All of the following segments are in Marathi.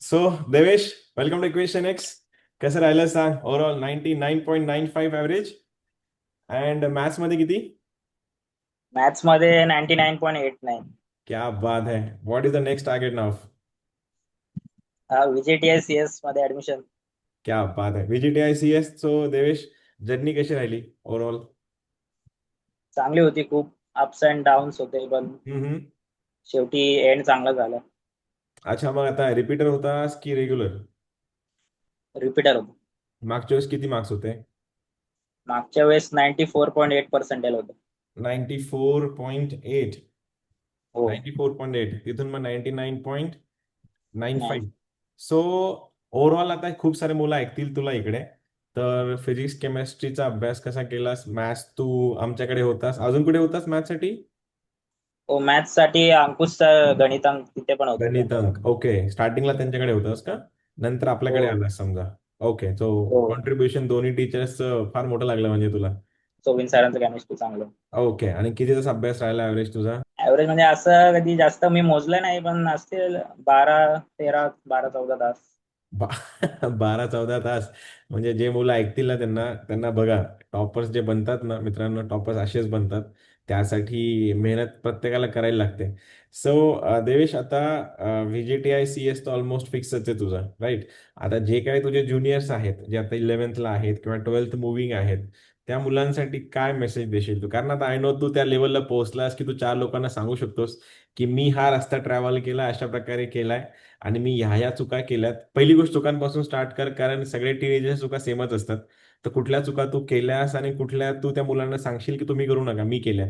So Devesh, welcome to equation X. कसं राहिलं सांग? Overall 99.95 average. अँड मॅथ्स मध्ये किती? मॅथ्स मध्ये 99.89. क्या बात है. What is the next target now? VJTI CS मध्ये ऍडमिशन. क्या बात है. VJTI C S. So Devesh, journey कशी राहिली ओव्हरऑल? चांगली होती, खूप अप्स अँड डाऊन्स होते, पण हम्म. शेवटी एंड चांगला झाला. अच्छा, मग आता रिपीटर होतास की रेग्युलर? रिपीटर होतो. मागच्या वेळेस किती मार्क्स होते? मागच्या वेळेस 94.8% होतं. 94.8. हो. 94.8 तिथून मग 99.95. नाही. सो ओव्हरऑल आता खूप सारे मुलं ऐकतील तुला इकडे. तर फिजिक्स केमिस्ट्रीचा अभ्यास कसा केलास? मॅथ्स तू आमच्याकडे होतास, अजून कुठे होतास मॅथ्ससाठी? हो, मॅथ्स साठी अंकुशचा गणितांक तिथे पण होता तो. गणित अंक. ओके, स्टार्टिंगला त्यांच्याकडे होतास का? नंतर हो. आपल्याकडे आलास समजा. ओके, सो हो. कॉन्ट्रीब्युशन दोन्ही टीचर्स फार मोठं लागलं म्हणजे तुला. सोविन सरांचं केमिस्ट्री चांगलं. ओके, आणि किती तास अभ्यास राहिला ॲव्हरेज तुझा? ऍव्हरेज म्हणजे असं कधी जास्त मी मोजलं नाही, पण असतील 12, 13, 12, 14 तास. 12-14 तास. म्हणजे जे मुलं ऐकतील ना, त्यांना त्यांना बघा. टॉपर्स जे बनतात ना मित्रांनो, टॉपर्स असेच बनतात. त्यासाठी मेहनत प्रत्येकाला करायला लागते. सो देवेश, आता VJTI CS तर ऑलमोस्ट फिक्सच आहे तुझा, राईट? आता जे काही तुझे ज्युनियर्स आहेत, जे आता 11th आहेत किंवा 12th मुव्हिंग आहेत, त्या मुलांसाठी काय मेसेज देशील तू? कारण आता आय नो तू त्या लेवलला पोहोचलास की तू 4 लोकांना सांगू शकतोस की मी हा रस्ता ट्रॅव्हल केला, अशा प्रकारे केलाय, आणि मी ह्या चुका केल्यात. पहिली गोष्ट, चुकांपासून स्टार्ट कर, कारण सगळे टीनेजर चुका सेमच असतात. तर कुठल्या चुका तू केल्यास आणि कुठल्या तू त्या मुलांना सांगशील की तुम्ही करू नका, मी केल्या?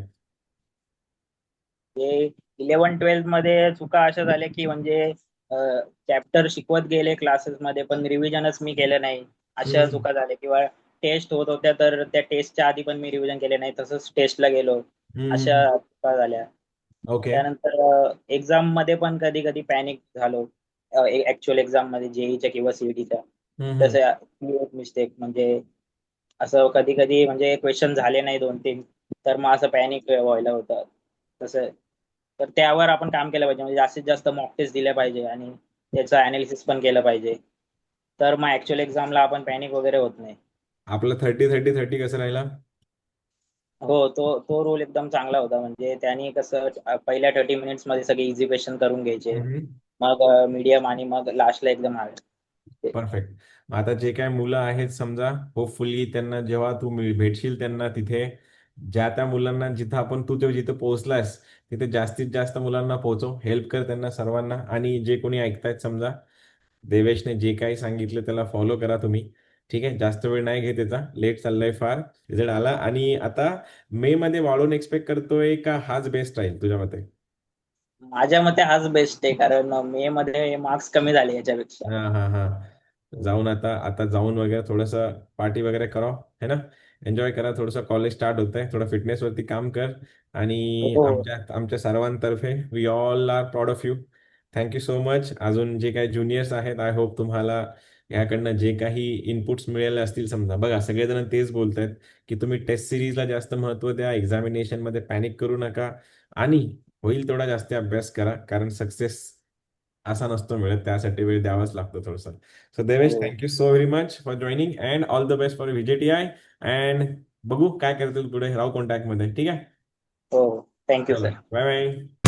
ते 11-12 मध्ये चुका अशा झाल्या की म्हणजे चॅप्टर शिकवत गेले क्लासेस मध्ये, पण रिव्हिजनच मी केलं नाही. अशा हम्म. चुका झाल्या. किंवा टेस्ट होत होत्या, तर त्या टेस्टच्या आधी पण मी रिव्हिजन केले नाही, तसंच टेस्टला गेलो. अशा हम्म. चुका झाल्या. ओके. त्यानंतर एक्झाम मध्ये पण कधी कधी पॅनिक झालो. ऍक्च्युअल एक्झाम मध्ये, जेईच्या किंवा सीईटीच्या. हम्म. तसं मिस्टेक म्हणजे असं कधी कधी म्हणजे क्वेश्चन झाले नाही 2-3, तर मग असं पॅनिक व्हायला होतं. तसं. तर त्यावर आपण काम केलं पाहिजे, म्हणजे जास्तीत जास्त मॉक टेस्ट दिल्या पाहिजे आणि त्याचं अनालिसिस पण केलं पाहिजे. तर मग ऍक्च्युअल एक्झामला आपण पॅनिक वगैरे होत नाही. आपलं 30-30-30 कसं राहिला? हो, तो तो रूल एकदम चांगला होता. म्हणजे त्यांनी कसं पहिल्या 30 मिनिट्स मध्ये सगळे इझी क्वेश्चन करून घ्यायचे. मग मीडियम आणि मग लास्टला एकदम हार्ड. परफेक्ट. मग आता जे काय मुलं आहेत समजा, होपफुली त्यांना जेव्हा तू भेटशील त्यांना तिथे, ज्या त्या मुलांना जिथं तू तेव्हा जिथं पोहोचलास, तिथे जास्तीत जास्त मुलांना पोहोचव, हेल्प कर त्यांना सर्वांना. आणि जे कोणी ऐकतायत समजा, देवेशने जे काही सांगितलं त्याला फॉलो करा तुम्ही. ठीक आहे, जास्त वेळ नाही घेत त्याचा, लेट चाललाय फार. रिझल्ट आला आणि आता मे मध्ये वाढून एक्सपेक्ट करतोय का हाच बेस्ट राहील तुझ्या मते? माझ्या मते हाच बेस्ट आहे, कारण मे मध्ये मार्क्स कमी झाले याच्यापेक्षा. हा हा हा. जाऊन आता आता जाऊन वगैरे थोडंसं पार्टी वगैरे करा, है ना? एन्जॉय करा थोडंसं, कॉलेज स्टार्ट होत आहे, थोडं फिटनेस वरती काम कर. आणि हो. आमच्या आमच्या सर्वांतर्फे we all are proud of you. Thank you so much. अजून जे काही ज्युनियर्स आहेत, आय होप तुम्हाला ह्याकडनं जे काही इनपुट्स मिळाले असतील. समजा बघा, सगळेजण तेच बोलत आहेत की तुम्ही टेस्ट सिरीजला जास्त महत्त्व द्या, एक्झामिनेशनमध्ये पॅनिक करू नका, आणि होईल तेवढा जास्त अभ्यास करा, कारण सक्सेस असा नसतो मिळत, त्यासाठी वेळ द्यावाच लागतो थोडंसं. सो देवेश, हो. Thank you so very much for joining and all the best for VJTI. And बघू काय करतील पुढे, राहू कॉन्टॅक्टमध्ये. ठीक आहे. हो. थँक्यू चलो, सर. Bye bye.